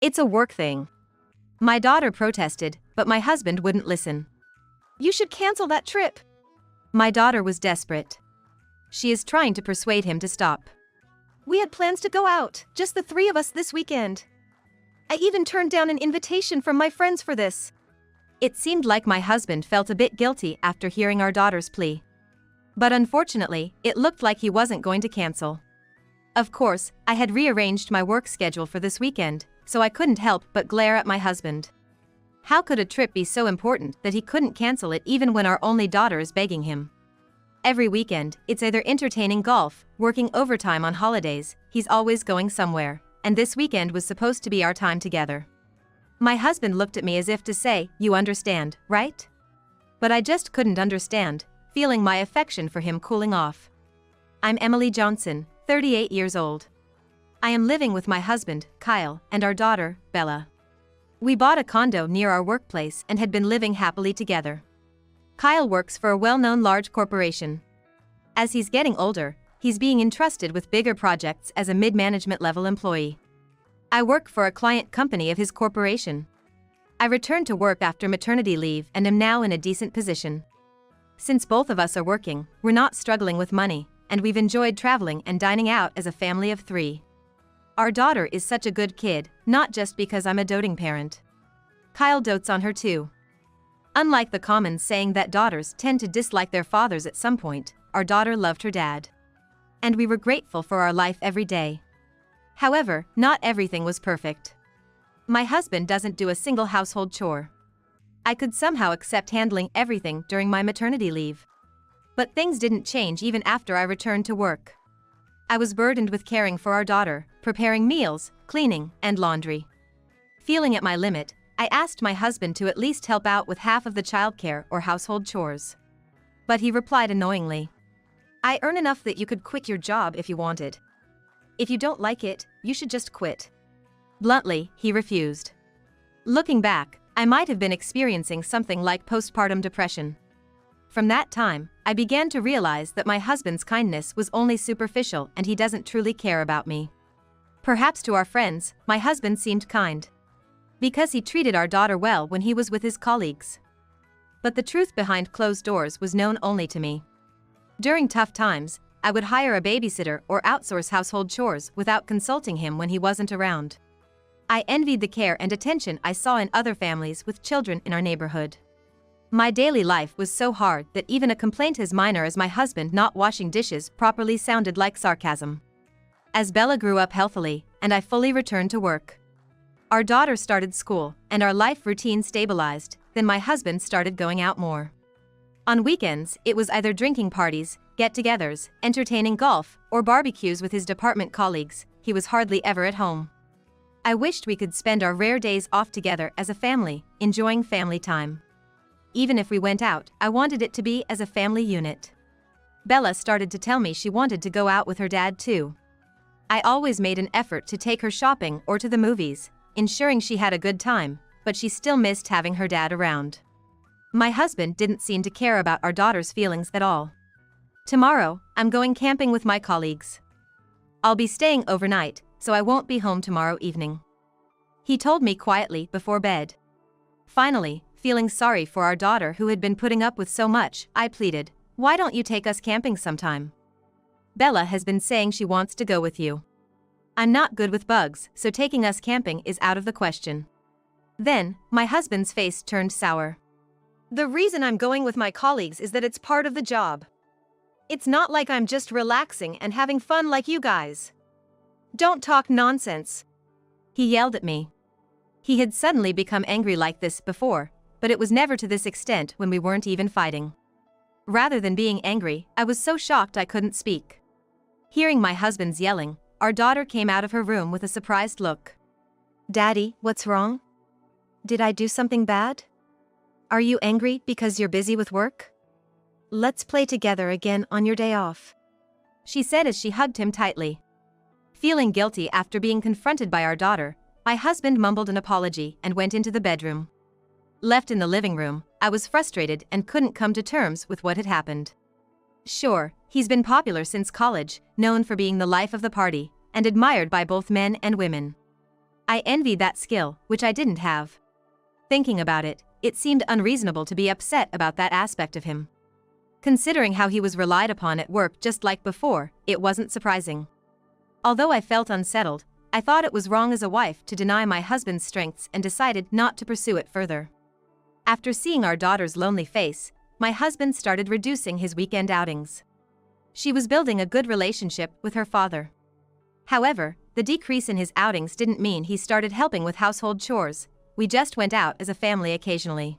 It's a work thing. My daughter protested, but my husband wouldn't listen. You should cancel that trip. My daughter was desperate. She is trying to persuade him to stop. We had plans to go out, just the three of us this weekend. I even turned down an invitation from my friends for this. It seemed like my husband felt a bit guilty after hearing our daughter's plea. But unfortunately, it looked like he wasn't going to cancel. Of course, I had rearranged my work schedule for this weekend, so I couldn't help but glare at my husband. How could a trip be so important that he couldn't cancel it even when our only daughter is begging him? Every weekend, it's either entertaining golf, working overtime on holidays, he's always going somewhere, and this weekend was supposed to be our time together. My husband looked at me as if to say, "You understand, right?" But I just couldn't understand, feeling my affection for him cooling off. I'm Emily Johnson, 38 years old. I am living with my husband, Kyle, and our daughter, Bella. We bought a condo near our workplace and had been living happily together. Kyle works for a well-known large corporation. As he's getting older, he's being entrusted with bigger projects as a mid-management level employee. I work for a client company of his corporation. I returned to work after maternity leave and am now in a decent position. Since both of us are working, we're not struggling with money, and we've enjoyed traveling and dining out as a family of 3. Our daughter is such a good kid, not just because I'm a doting parent. Kyle dotes on her too. Unlike the common saying that daughters tend to dislike their fathers at some point, our daughter loved her dad. And we were grateful for our life every day. However, not everything was perfect. My husband doesn't do a single household chore. I could somehow accept handling everything during my maternity leave. But things didn't change even after I returned to work. I was burdened with caring for our daughter, preparing meals, cleaning, and laundry. Feeling at my limit, I asked my husband to at least help out with half of the childcare or household chores. But he replied annoyingly, "I earn enough that you could quit your job if you wanted. If you don't like it, you should just quit." Bluntly, he refused. Looking back, I might have been experiencing something like postpartum depression. From that time, I began to realize that my husband's kindness was only superficial and he doesn't truly care about me. Perhaps to our friends, my husband seemed kind. Because he treated our daughter well when he was with his colleagues. But the truth behind closed doors was known only to me. During tough times, I would hire a babysitter or outsource household chores without consulting him when he wasn't around. I envied the care and attention I saw in other families with children in our neighborhood. My daily life was so hard that even a complaint as minor as my husband not washing dishes properly sounded like sarcasm. As Bella grew up healthily, and I fully returned to work. Our daughter started school, and our life routine stabilized, then my husband started going out more. On weekends, it was either drinking parties, get-togethers, entertaining golf, or barbecues with his department colleagues. He was hardly ever at home. I wished we could spend our rare days off together as a family, enjoying family time. Even if we went out, I wanted it to be as a family unit. Bella started to tell me she wanted to go out with her dad too. I always made an effort to take her shopping or to the movies, ensuring she had a good time, but she still missed having her dad around. My husband didn't seem to care about our daughter's feelings at all. Tomorrow, I'm going camping with my colleagues. I'll be staying overnight, so I won't be home tomorrow evening. He told me quietly before bed. Finally, feeling sorry for our daughter who had been putting up with so much, I pleaded, "Why don't you take us camping sometime? Bella has been saying she wants to go with you. I'm not good with bugs, so taking us camping is out of the question." Then, my husband's face turned sour. "The reason I'm going with my colleagues is that it's part of the job. It's not like I'm just relaxing and having fun like you guys. Don't talk nonsense." He yelled at me. He had suddenly become angry like this before, but it was never to this extent when we weren't even fighting. Rather than being angry, I was so shocked I couldn't speak. Hearing my husband's yelling, our daughter came out of her room with a surprised look. "Daddy, what's wrong? Did I do something bad? Are you angry because you're busy with work? Let's play together again on your day off," she said as she hugged him tightly. Feeling guilty after being confronted by our daughter, my husband mumbled an apology and went into the bedroom. Left in the living room, I was frustrated and couldn't come to terms with what had happened. Sure, he's been popular since college, known for being the life of the party, and admired by both men and women. I envied that skill, which I didn't have. Thinking about it, it seemed unreasonable to be upset about that aspect of him. Considering how he was relied upon at work just like before, it wasn't surprising. Although I felt unsettled, I thought it was wrong as a wife to deny my husband's strengths and decided not to pursue it further. After seeing our daughter's lonely face, my husband started reducing his weekend outings. She was building a good relationship with her father. However, the decrease in his outings didn't mean he started helping with household chores. We just went out as a family occasionally.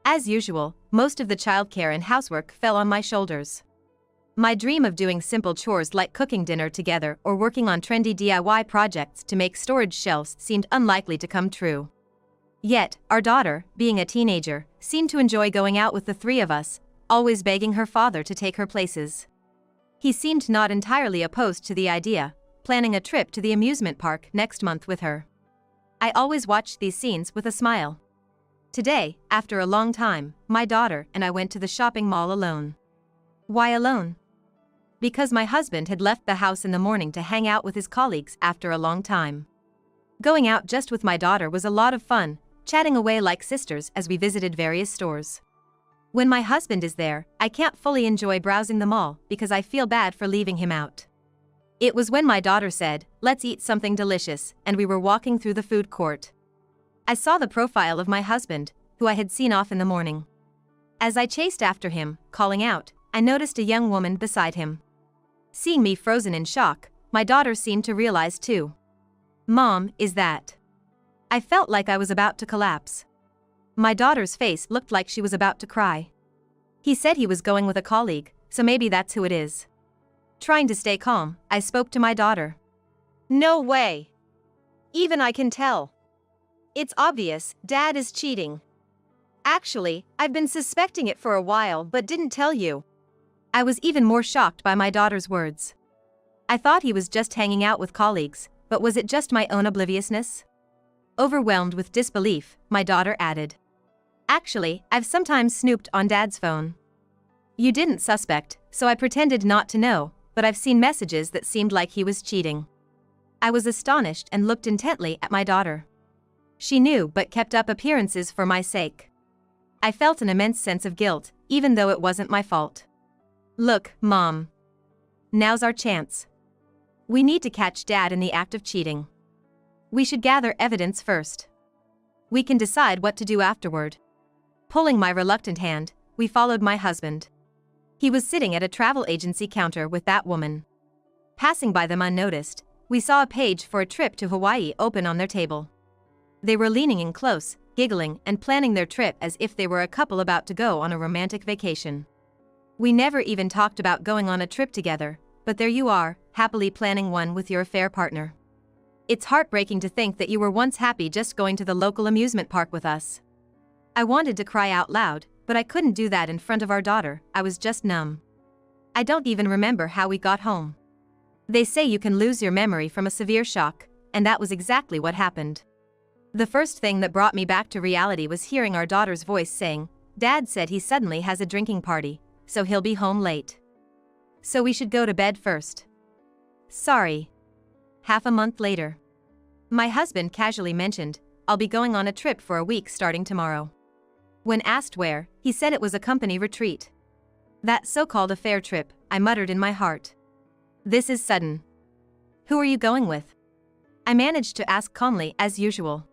As usual, most of the childcare and housework fell on my shoulders. My dream of doing simple chores like cooking dinner together or working on trendy DIY projects to make storage shelves seemed unlikely to come true. Yet, our daughter, being a teenager, seemed to enjoy going out with the three of us, always begging her father to take her places. He seemed not entirely opposed to the idea, planning a trip to the amusement park next month with her. I always watched these scenes with a smile. Today, after a long time, my daughter and I went to the shopping mall alone. Why alone? Because my husband had left the house in the morning to hang out with his colleagues after a long time. Going out just with my daughter was a lot of fun, chatting away like sisters as we visited various stores. When my husband is there, I can't fully enjoy browsing the mall because I feel bad for leaving him out. It was when my daughter said, "Let's eat something delicious," and we were walking through the food court. I saw the profile of my husband, who I had seen off in the morning. As I chased after him, calling out, I noticed a young woman beside him. Seeing me frozen in shock, my daughter seemed to realize too. "Mom, is that?" I felt like I was about to collapse. My daughter's face looked like she was about to cry. He said he was going with a colleague, so maybe that's who it is. Trying to stay calm, I spoke to my daughter. No way. Even I can tell. It's obvious, Dad is cheating. Actually, I've been suspecting it for a while but didn't tell you. I was even more shocked by my daughter's words. I thought he was just hanging out with colleagues, but was it just my own obliviousness? Overwhelmed with disbelief, my daughter added. Actually, I've sometimes snooped on Dad's phone. You didn't suspect, so I pretended not to know, but I've seen messages that seemed like he was cheating. I was astonished and looked intently at my daughter. She knew but kept up appearances for my sake. I felt an immense sense of guilt, even though it wasn't my fault. Look, Mom. Now's our chance. We need to catch Dad in the act of cheating. We should gather evidence first. We can decide what to do afterward. Pulling my reluctant hand, we followed my husband. He was sitting at a travel agency counter with that woman. Passing by them unnoticed, we saw a page for a trip to Hawaii open on their table. They were leaning in close, giggling and planning their trip as if they were a couple about to go on a romantic vacation. We never even talked about going on a trip together, but there you are, happily planning one with your affair partner. It's heartbreaking to think that you were once happy just going to the local amusement park with us. I wanted to cry out loud, but I couldn't do that in front of our daughter. I was just numb. I don't even remember how we got home. They say you can lose your memory from a severe shock, and that was exactly what happened. The first thing that brought me back to reality was hearing our daughter's voice saying, "Dad said he suddenly has a drinking party, so he'll be home late. So we should go to bed first." Sorry. Half a month later. My husband casually mentioned, "I'll be going on a trip for a week starting tomorrow." When asked where, he said it was a company retreat. That so-called affair trip, I muttered in my heart. This is sudden. Who are you going with? I managed to ask calmly as usual.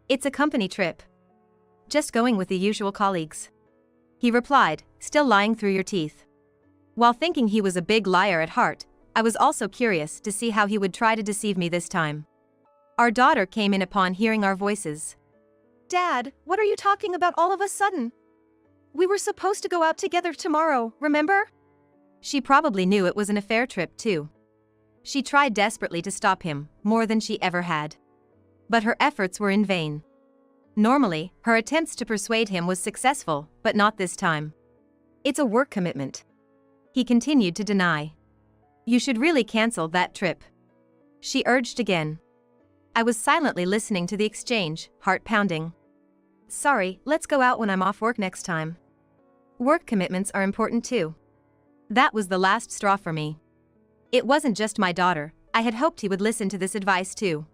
It's a company trip. Just going with the usual colleagues. He replied, still lying through your teeth. While thinking he was a big liar at heart, I was also curious to see how he would try to deceive me this time. Our daughter came in upon hearing our voices. Dad, what are you talking about all of a sudden? We were supposed to go out together tomorrow, remember? She probably knew it was an affair trip too. She tried desperately to stop him, more than she ever had. But her efforts were in vain. Normally, her attempts to persuade him was successful, but not this time. It's a work commitment. He continued to deny. You should really cancel that trip. She urged again. I was silently listening to the exchange, heart pounding. Sorry, let's go out when I'm off work next time. Work commitments are important too. That was the last straw for me. It wasn't just my daughter, I had hoped he would listen to this advice too.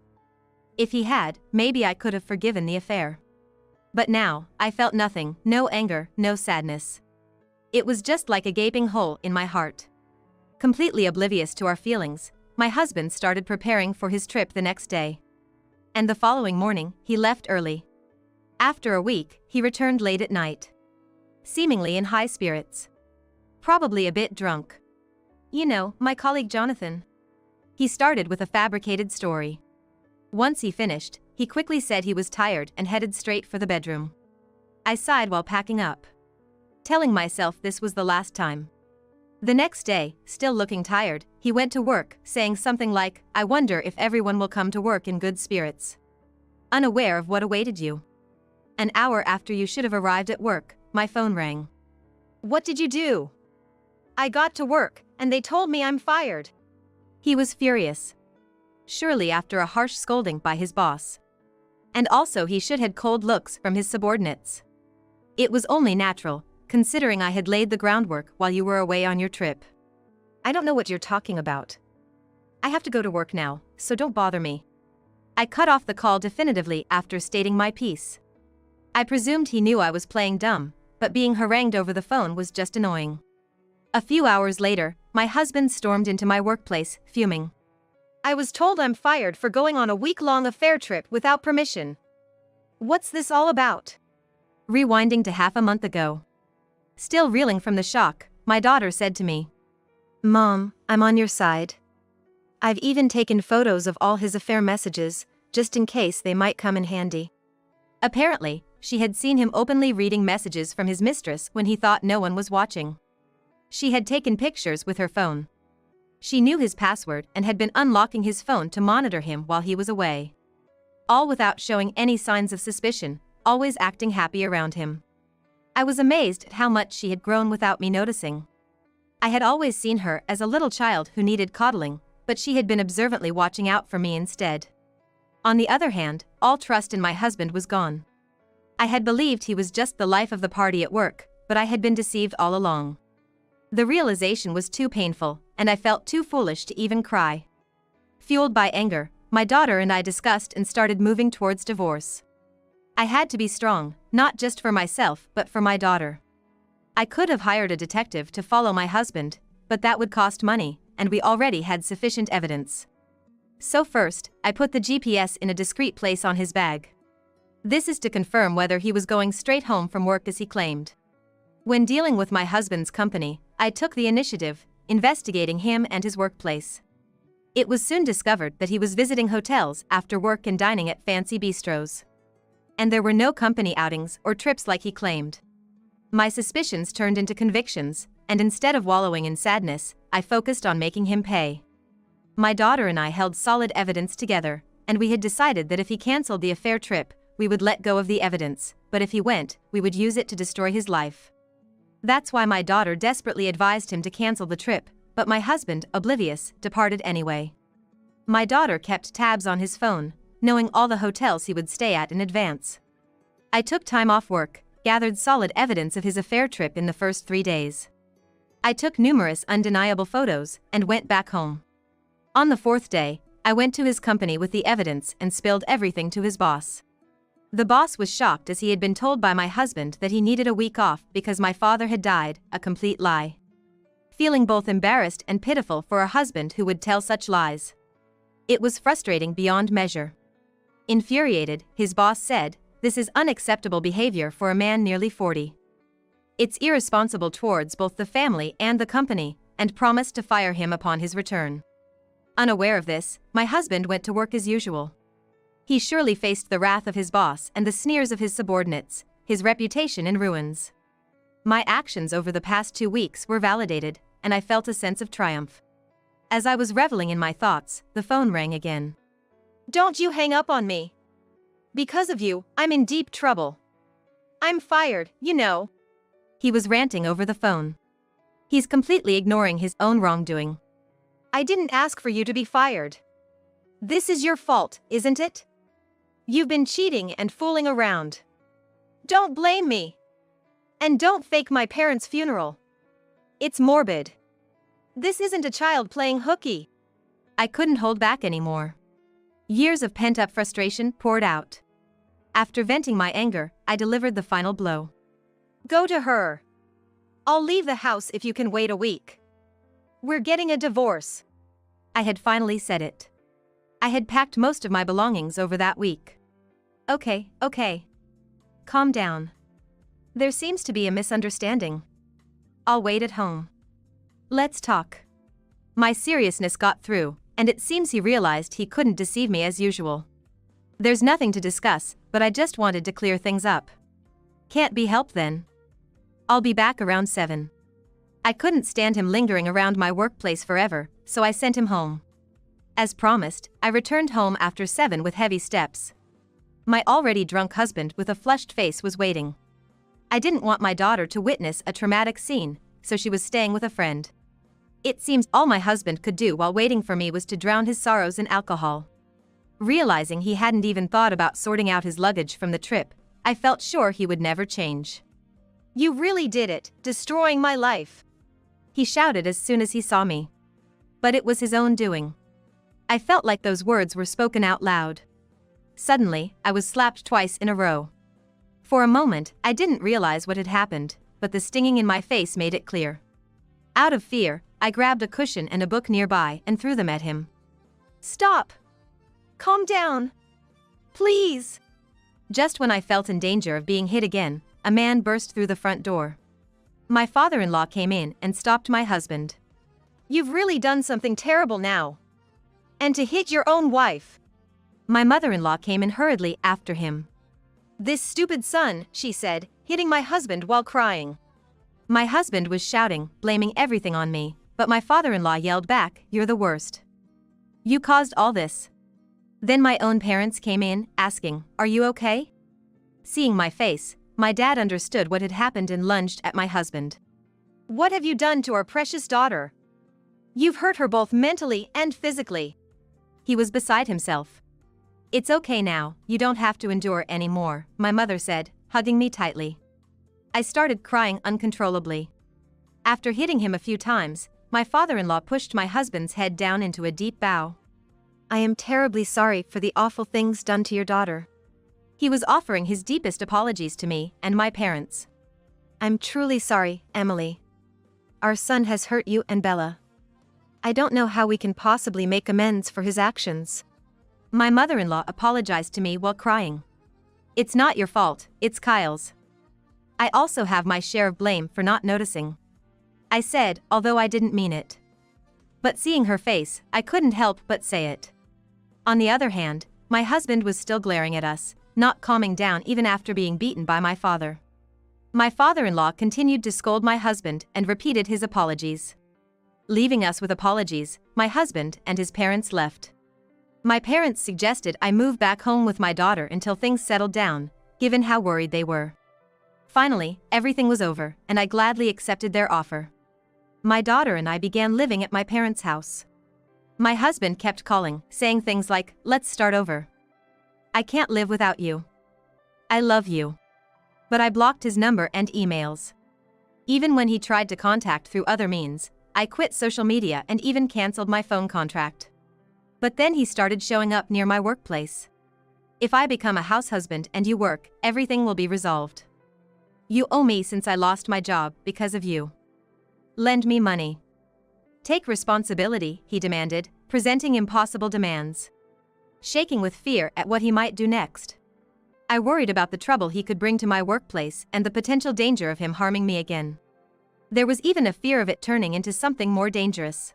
If he had, maybe I could have forgiven the affair. But now, I felt nothing, no anger, no sadness. It was just like a gaping hole in my heart. Completely oblivious to our feelings, my husband started preparing for his trip the next day. And the following morning, he left early. After a week, he returned late at night. Seemingly in high spirits. Probably a bit drunk. You know, my colleague Jonathan. He started with a fabricated story. Once he finished, he quickly said he was tired and headed straight for the bedroom. I sighed while packing up, telling myself this was the last time. The next day, still looking tired, he went to work, saying something like, "I wonder if everyone will come to work in good spirits." Unaware of what awaited you. An hour after you should have arrived at work, my phone rang. What did you do? I got to work, and they told me I'm fired. He was furious. Surely after a harsh scolding by his boss. And also he should had cold looks from his subordinates. It was only natural, considering I had laid the groundwork while you were away on your trip. I don't know what you're talking about. I have to go to work now, so don't bother me. I cut off the call definitively after stating my piece. I presumed he knew I was playing dumb, but being harangued over the phone was just annoying. A few hours later, my husband stormed into my workplace, fuming. I was told I'm fired for going on a week-long affair trip without permission. What's this all about? Rewinding to half a month ago. Still reeling from the shock, my daughter said to me, "Mom, I'm on your side. I've even taken photos of all his affair messages, just in case they might come in handy." Apparently, she had seen him openly reading messages from his mistress when he thought no one was watching. She had taken pictures with her phone. She knew his password and had been unlocking his phone to monitor him while he was away. All without showing any signs of suspicion, always acting happy around him. I was amazed at how much she had grown without me noticing. I had always seen her as a little child who needed coddling, but she had been observantly watching out for me instead. On the other hand, all trust in my husband was gone. I had believed he was just the life of the party at work, but I had been deceived all along. The realization was too painful, and I felt too foolish to even cry. Fueled by anger, my daughter and I discussed and started moving towards divorce. I had to be strong, not just for myself but for my daughter. I could have hired a detective to follow my husband, but that would cost money, and we already had sufficient evidence. So first, I put the GPS in a discreet place on his bag. This is to confirm whether he was going straight home from work as he claimed. When dealing with my husband's company, I took the initiative, investigating him and his workplace. It was soon discovered that he was visiting hotels after work and dining at fancy bistros. And there were no company outings or trips like he claimed. My suspicions turned into convictions, and instead of wallowing in sadness, I focused on making him pay. My daughter and I held solid evidence together, and we had decided that if he cancelled the affair trip, we would let go of the evidence, but if he went, we would use it to destroy his life. That's why my daughter desperately advised him to cancel the trip, but my husband, oblivious, departed anyway. My daughter kept tabs on his phone, knowing all the hotels he would stay at in advance. I took time off work, gathered solid evidence of his affair trip in the first 3 days. I took numerous undeniable photos and went back home. On the 4th day, I went to his company with the evidence and spilled everything to his boss. The boss was shocked as he had been told by my husband that he needed a week off because my father had died, a complete lie. Feeling both embarrassed and pitiful for a husband who would tell such lies. It was frustrating beyond measure. Infuriated, his boss said, "This is unacceptable behavior for a man nearly 40. It's irresponsible towards both the family and the company," and promised to fire him upon his return. Unaware of this, my husband went to work as usual. He surely faced the wrath of his boss and the sneers of his subordinates, his reputation in ruins. My actions over the past 2 weeks were validated, and I felt a sense of triumph. As I was reveling in my thoughts, the phone rang again. "Don't you hang up on me. Because of you, I'm in deep trouble. I'm fired, you know." He was ranting over the phone. He's completely ignoring his own wrongdoing. "I didn't ask for you to be fired. This is your fault, isn't it? You've been cheating and fooling around. Don't blame me. And don't fake my parents' funeral. It's morbid. This isn't a child playing hooky." I couldn't hold back anymore. Years of pent-up frustration poured out. After venting my anger, I delivered the final blow. Go to her. I'll leave the house if you can wait a week. We're getting a divorce. I had finally said it. I had packed most of my belongings over that week. Okay. Calm down. There seems to be a misunderstanding. I'll wait at home. Let's talk. My seriousness got through, and it seems he realized he couldn't deceive me as usual. There's nothing to discuss, but I just wanted to clear things up. Can't be helped then. I'll be back around 7. I couldn't stand him lingering around my workplace forever, so I sent him home. As promised, I returned home after 7 with heavy steps. My already drunk husband with a flushed face was waiting. I didn't want my daughter to witness a traumatic scene, so she was staying with a friend. It seems all my husband could do while waiting for me was to drown his sorrows in alcohol. Realizing he hadn't even thought about sorting out his luggage from the trip, I felt sure he would never change. You really did it, destroying my life. He shouted as soon as he saw me. But it was his own doing. I felt like those words were spoken out loud. Suddenly, I was slapped twice in a row. For a moment, I didn't realize what had happened, but the stinging in my face made it clear. Out of fear, I grabbed a cushion and a book nearby and threw them at him. Stop! Calm down! Please! Just when I felt in danger of being hit again, a man burst through the front door. My father-in-law came in and stopped my husband. You've really done something terrible now. And to hit your own wife. My mother-in-law came in hurriedly after him. This stupid son, she said, hitting my husband while crying. My husband was shouting, blaming everything on me, but my father-in-law yelled back, "You're the worst. You caused all this." Then my own parents came in, asking, "Are you okay?" Seeing my face, my dad understood what had happened and lunged at my husband. What have you done to our precious daughter? You've hurt her both mentally and physically. He was beside himself. It's okay now, you don't have to endure any more, my mother said, hugging me tightly. I started crying uncontrollably. After hitting him a few times, my father-in-law pushed my husband's head down into a deep bow. I am terribly sorry for the awful things done to your daughter. He was offering his deepest apologies to me and my parents. I'm truly sorry, Emily. Our son has hurt you and Bella. I don't know how we can possibly make amends for his actions. My mother-in-law apologized to me while crying. It's not your fault, it's Kyle's. I also have my share of blame for not noticing, I said, although I didn't mean it. But seeing her face, I couldn't help but say it. On the other hand, my husband was still glaring at us, not calming down even after being beaten by my father. My father-in-law continued to scold my husband and repeated his apologies. Leaving us with apologies, my husband and his parents left. My parents suggested I move back home with my daughter until things settled down, given how worried they were. Finally, everything was over, and I gladly accepted their offer. My daughter and I began living at my parents' house. My husband kept calling, saying things like, "Let's start over. I can't live without you. I love you." But I blocked his number and emails. Even when he tried to contact through other means, I quit social media and even canceled my phone contract. But then he started showing up near my workplace. If I become a house husband and you work, everything will be resolved. You owe me since I lost my job because of you. Lend me money. Take responsibility, he demanded, presenting impossible demands. Shaking with fear at what he might do next. I worried about the trouble he could bring to my workplace and the potential danger of him harming me again. There was even a fear of it turning into something more dangerous.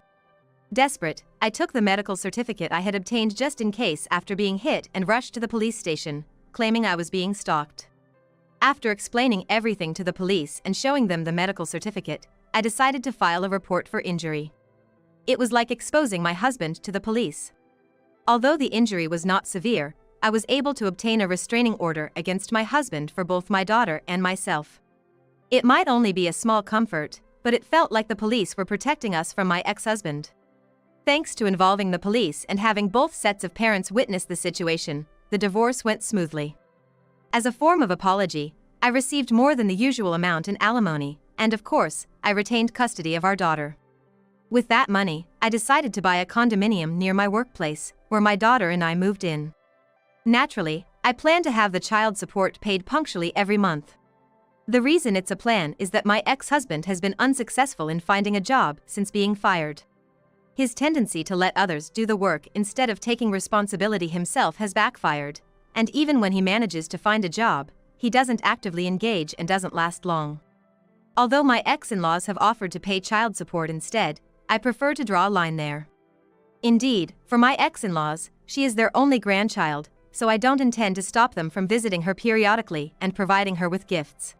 Desperate, I took the medical certificate I had obtained just in case after being hit and rushed to the police station, claiming I was being stalked. After explaining everything to the police and showing them the medical certificate, I decided to file a report for injury. It was like exposing my husband to the police. Although the injury was not severe, I was able to obtain a restraining order against my husband for both my daughter and myself. It might only be a small comfort, but it felt like the police were protecting us from my ex-husband. Thanks to involving the police and having both sets of parents witness the situation, the divorce went smoothly. As a form of apology, I received more than the usual amount in alimony, and of course, I retained custody of our daughter. With that money, I decided to buy a condominium near my workplace, where my daughter and I moved in. Naturally, I plan to have the child support paid punctually every month. The reason it's a plan is that my ex-husband has been unsuccessful in finding a job since being fired. His tendency to let others do the work instead of taking responsibility himself has backfired, and even when he manages to find a job, he doesn't actively engage and doesn't last long. Although my ex-in-laws have offered to pay child support instead, I prefer to draw a line there. Indeed, for my ex-in-laws, she is their only grandchild, so I don't intend to stop them from visiting her periodically and providing her with gifts.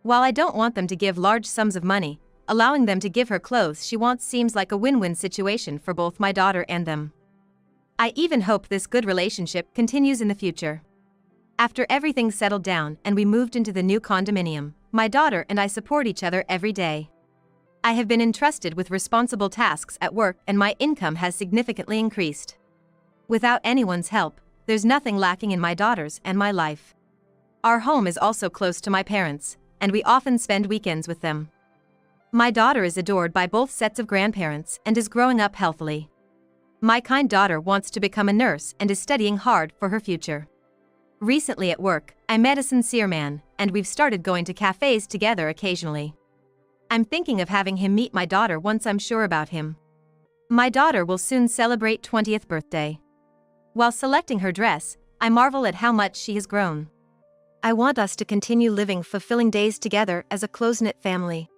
While I don't want them to give large sums of money, allowing them to give her clothes she wants seems like a win-win situation for both my daughter and them. I even hope this good relationship continues in the future. After everything settled down and we moved into the new condominium, my daughter and I support each other every day. I have been entrusted with responsible tasks at work and my income has significantly increased. Without anyone's help, there's nothing lacking in my daughters and my life. Our home is also close to my parents, and we often spend weekends with them. My daughter is adored by both sets of grandparents and is growing up healthily. My kind daughter wants to become a nurse and is studying hard for her future. Recently at work, I met a sincere man, and we've started going to cafes together occasionally. I'm thinking of having him meet my daughter once I'm sure about him. My daughter will soon celebrate 20th birthday. While selecting her dress, I marvel at how much she has grown. I want us to continue living fulfilling days together as a close-knit family.